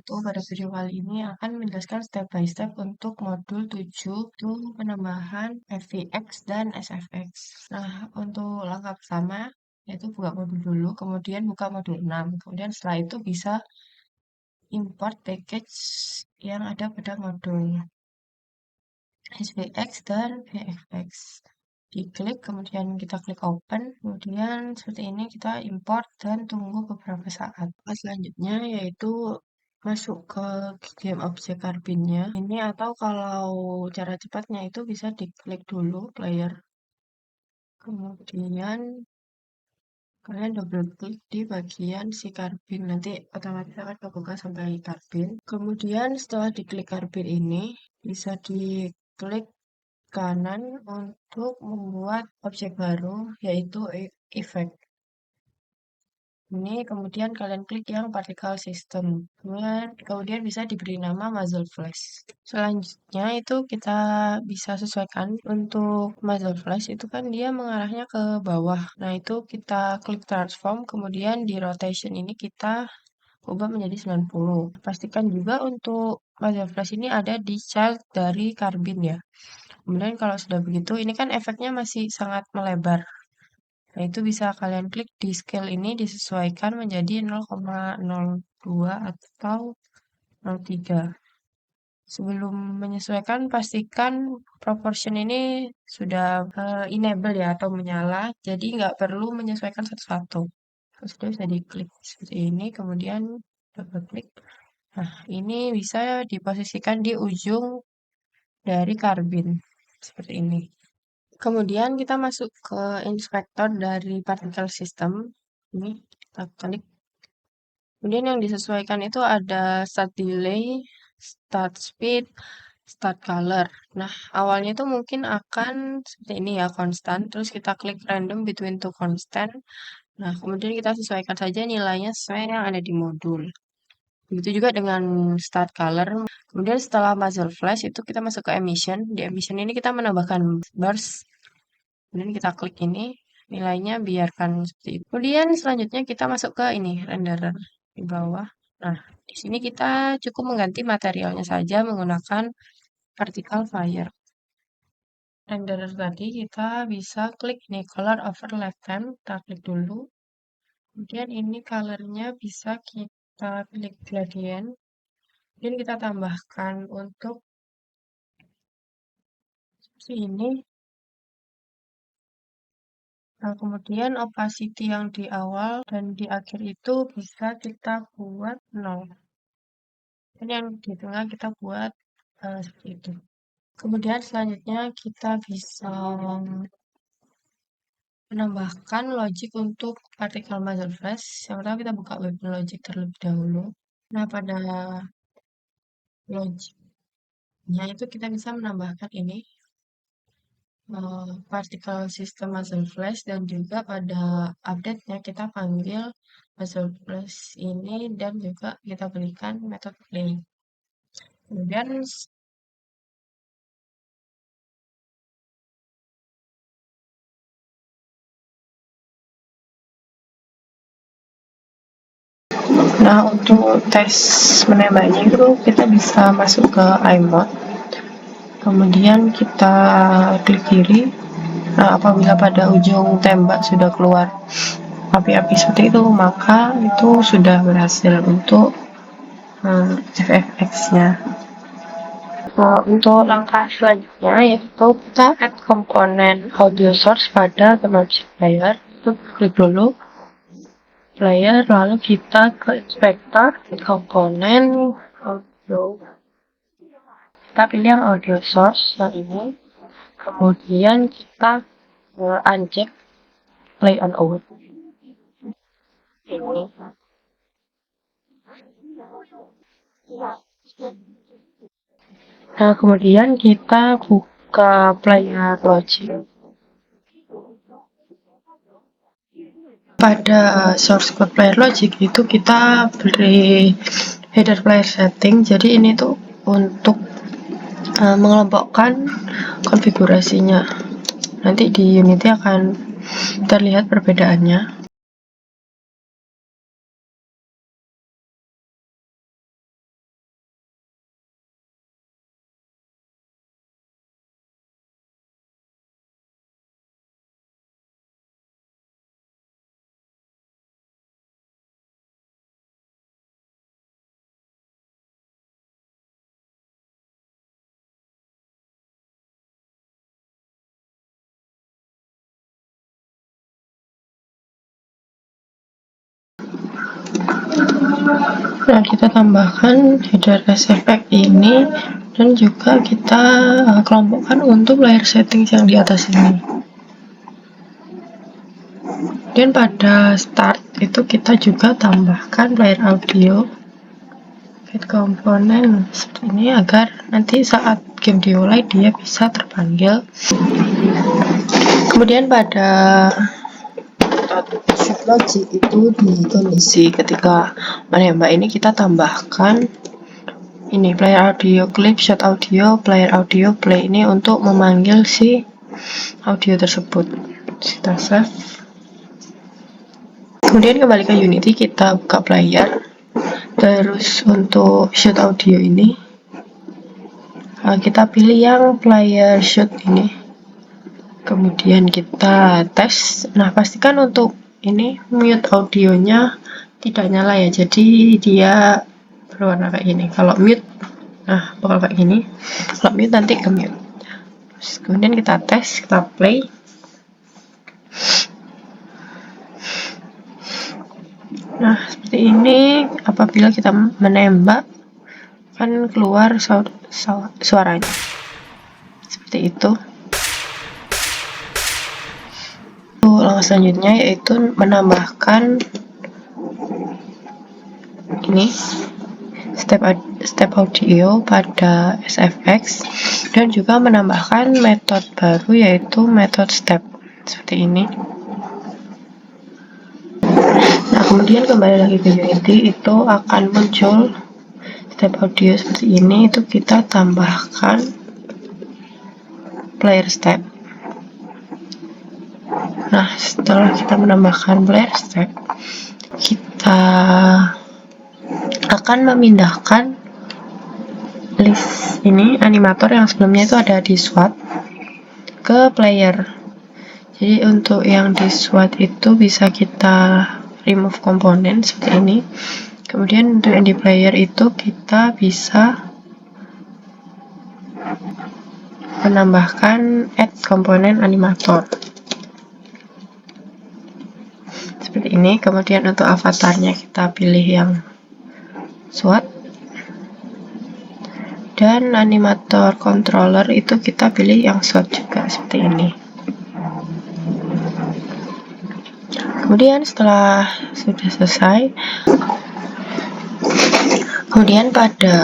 aku pada video kali ini akan menjelaskan step by step untuk modul 7 itu penambahan FVX dan SFX. Nah, untuk langkah pertama yaitu buka modul dulu, kemudian buka modul 6. Kemudian setelah itu bisa import package yang ada pada modul SVX dan VFX. Diklik, kemudian kita klik open, kemudian seperti ini kita import dan tunggu beberapa saat. Selanjutnya yaitu masuk ke game object carbon-nya ini, atau kalau cara cepatnya itu bisa diklik dulu player, kemudian kalian double klik di bagian si carbon, nanti otomatis akan kebuka sampai carbon. Kemudian setelah diklik carbon ini bisa diklik kanan untuk membuat objek baru yaitu effect. Ini kemudian kalian klik yang particle system. Kemudian bisa diberi nama muzzle flash. Selanjutnya itu kita bisa sesuaikan untuk muzzle flash itu kan dia mengarahnya ke bawah. Nah, itu kita klik transform, kemudian di rotation ini kita ubah menjadi 90. Pastikan juga untuk muzzle flash ini ada di child dari carbon ya. Kemudian kalau sudah begitu, ini kan efeknya masih sangat melebar. Nah, itu bisa kalian klik di scale ini disesuaikan menjadi 0,02 atau 0,3. Sebelum menyesuaikan, pastikan proportion ini sudah enable ya, atau menyala. Jadi nggak perlu menyesuaikan satu-satu. Sudah bisa diklik seperti ini, kemudian double klik. Nah, ini bisa diposisikan di ujung dari karbon seperti ini. Kemudian kita masuk ke inspektor dari particle system. Ini kita klik. Kemudian yang disesuaikan itu ada start delay, start speed, start color. Nah, awalnya itu mungkin akan seperti ini ya, konstan. Terus kita klik random between two constant. Nah, kemudian kita sesuaikan saja nilainya sesuai yang ada di modul. Begitu juga dengan start color. Kemudian setelah muzzle flash itu kita masuk ke emission. Di emission ini kita menambahkan burst. Kemudian kita klik ini, nilainya biarkan seperti itu. Kemudian selanjutnya kita masuk ke ini, renderer di bawah. Nah, di sini kita cukup mengganti materialnya saja menggunakan particle fire. Renderer tadi kita bisa klik nih, color over lifetime, kita klik dulu. Kemudian ini colornya bisa kita klik gradient. Kemudian kita tambahkan untuk seperti ini. Nah, kemudian opacity yang di awal dan di akhir itu bisa kita buat 0. Dan yang di tengah kita buat seperti itu. Kemudian selanjutnya kita bisa menambahkan logic untuk particle muzzle flash. Yang pertama kita buka weapon logic terlebih dahulu. Nah, pada logicnya itu kita bisa menambahkan ini particle system muzzle flash, dan juga pada update-nya kita panggil muzzle flash ini dan juga kita berikan metode play. Kemudian nah, untuk tes menembaknya itu kita bisa masuk ke iMode, kemudian kita klik kiri. Nah, apabila pada ujung tembak sudah keluar api-api seperti itu, maka itu sudah berhasil untuk FFX-nya. Nah, untuk langkah selanjutnya yaitu kita add komponen audio source pada object player. Itu klik dulu player, lalu kita ke inspektor komponen audio. Kita pilih yang audio source yang ini. Kemudian kita uncheck play on out. Ini. Nah, kemudian kita buka player logic. Pada source code player logic itu kita beri header player setting. Jadi ini tuh untuk mengelompokkan konfigurasinya. Nanti di Unity akan terlihat perbedaannya. Nah, kita tambahkan HDRS effect ini dan juga kita kelompokkan untuk layer settings yang di atas ini. Dan pada start itu kita juga tambahkan player audio get komponen seperti ini agar nanti saat game dimulai dia bisa terpanggil. Kemudian pada shoot logic itu di kondisi ketika menembak ini kita tambahkan ini player audio clip, shot audio, player audio play ini untuk memanggil si audio tersebut. Kita save. Kemudian kembali ke Unity, kita buka player. Terus untuk shoot audio ini kita pilih yang player shoot ini. Kemudian kita tes. Nah, pastikan untuk ini mute audionya tidak nyala ya. Jadi dia berwarna kayak gini. Kalau mute, nah bakal kayak gini. Kalau mute nanti ke mute. Terus, kemudian kita tes, kita play. Nah, seperti ini apabila kita menembak kan keluar suaranya. Seperti itu. Langkah selanjutnya yaitu menambahkan ini step audio pada SFX dan juga menambahkan metode baru yaitu metode step seperti ini. Nah, kemudian kembali lagi ke Unity, itu akan muncul step audio seperti ini. Itu kita tambahkan player step. Nah, setelah kita menambahkan player step, kita akan memindahkan list ini animator yang sebelumnya itu ada di SWAT ke player. Jadi untuk yang di SWAT itu bisa kita remove komponen seperti ini. Kemudian untuk yang di player itu kita bisa menambahkan add komponen animator seperti ini. Kemudian untuk avatarnya kita pilih yang SWAT dan animator controller itu kita pilih yang SWAT juga seperti ini. Kemudian setelah sudah selesai, kemudian pada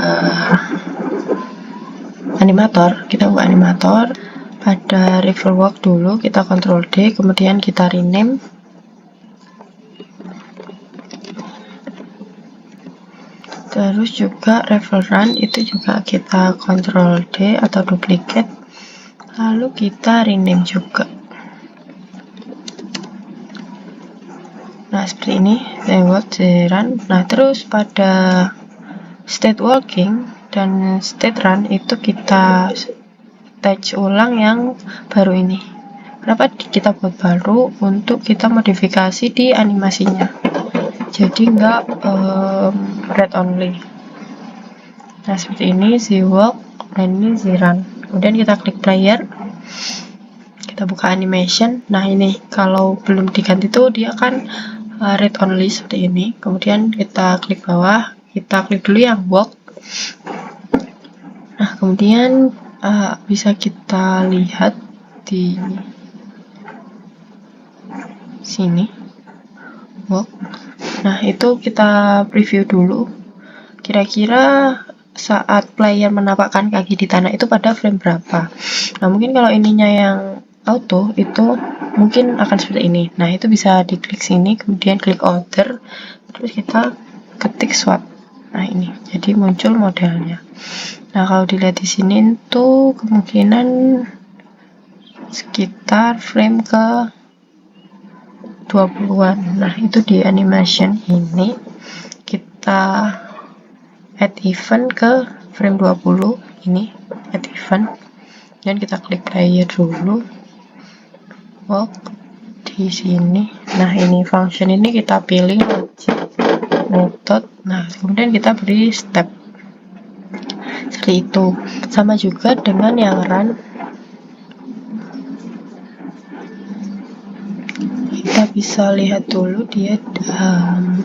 animator, kita buka animator, pada river walk dulu kita Ctrl D, kemudian kita rename. Terus juga river run itu juga kita Ctrl D atau duplicate, lalu kita rename juga. Nah, seperti ini, reward run. Nah, terus pada state walking dan state run itu kita touch ulang yang baru ini. Kenapa kita buat baru? Untuk kita modifikasi di animasinya. Jadi enggak red only. Nah, seperti ini si walk dan ini si run. Kemudian kita klik player. Kita buka animation. Nah, ini kalau belum diganti tuh dia kan red only seperti ini. Kemudian kita klik bawah, kita klik dulu yang walk. Nah, kemudian bisa kita lihat di sini walk. Nah, itu kita preview dulu. Kira-kira saat player menapakkan kaki di tanah itu pada frame berapa. Nah, mungkin kalau ininya yang auto itu mungkin akan seperti ini. Nah, itu bisa diklik sini, kemudian klik order, terus kita ketik SWAT. Nah, ini jadi muncul modelnya. Nah, kalau dilihat di sini itu kemungkinan sekitar frame ke 20-an. Nah, itu di animation ini kita add event ke frame 20 ini, add event, dan kita klik player dulu. Walk di sini. Nah, ini function ini kita pilih method. Nah, kemudian kita beri step seperti itu. Sama juga dengan yang run, kita bisa lihat dulu dia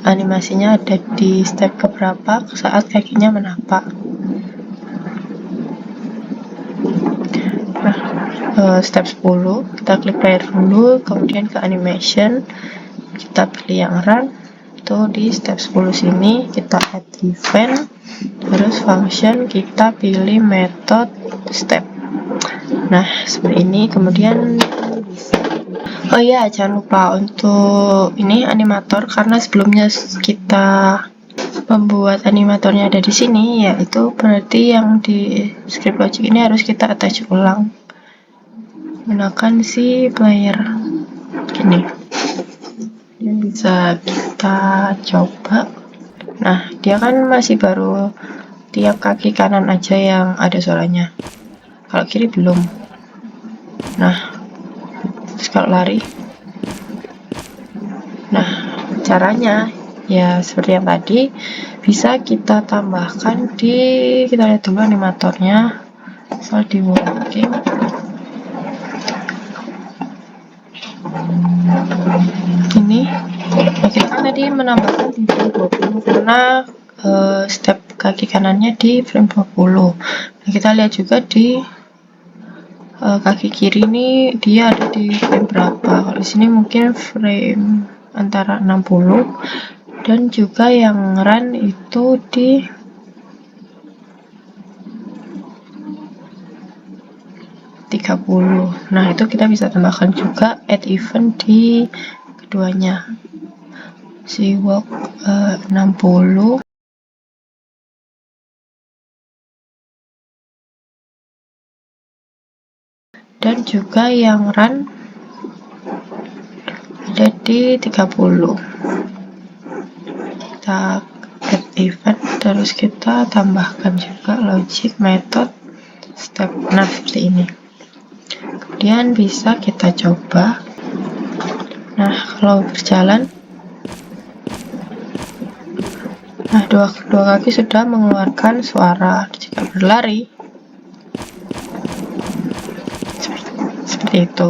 animasinya ada di step keberapa saat kakinya menapak. Nah, step 10 kita klik player dulu, kemudian ke animation kita pilih yang run. Itu di step 10 sini kita add event, terus function kita pilih method step. Nah, seperti ini. Kemudian oh iya, jangan lupa untuk ini animator, karena sebelumnya kita membuat animatornya ada di sini, yaitu berarti yang di script logic ini harus kita attach ulang menggunakan si player ini. Ini bisa kita coba. Nah, dia kan masih baru tiap kaki kanan aja yang ada suaranya, kalau kiri belum. Nah, terus kalau lari, nah caranya ya seperti yang tadi, bisa kita tambahkan kita lihat dulu animatornya, asal di working. Ini kita kan tadi menambahkan di frame 20 karena step kaki kanannya di frame 20. Nah, kita lihat juga di kaki kiri ini dia ada di frame berapa. Kalau di sini mungkin frame antara 60, dan juga yang run itu di 30. Nah, itu kita bisa tambahkan juga add event di keduanya. Si walk 60, dan juga yang run ada di 30. Kita add event, terus kita tambahkan juga logic method step. Nah, seperti ini. Kemudian bisa kita coba. Nah, kalau berjalan, nah dua kaki sudah mengeluarkan suara. Jika berlari seperti itu.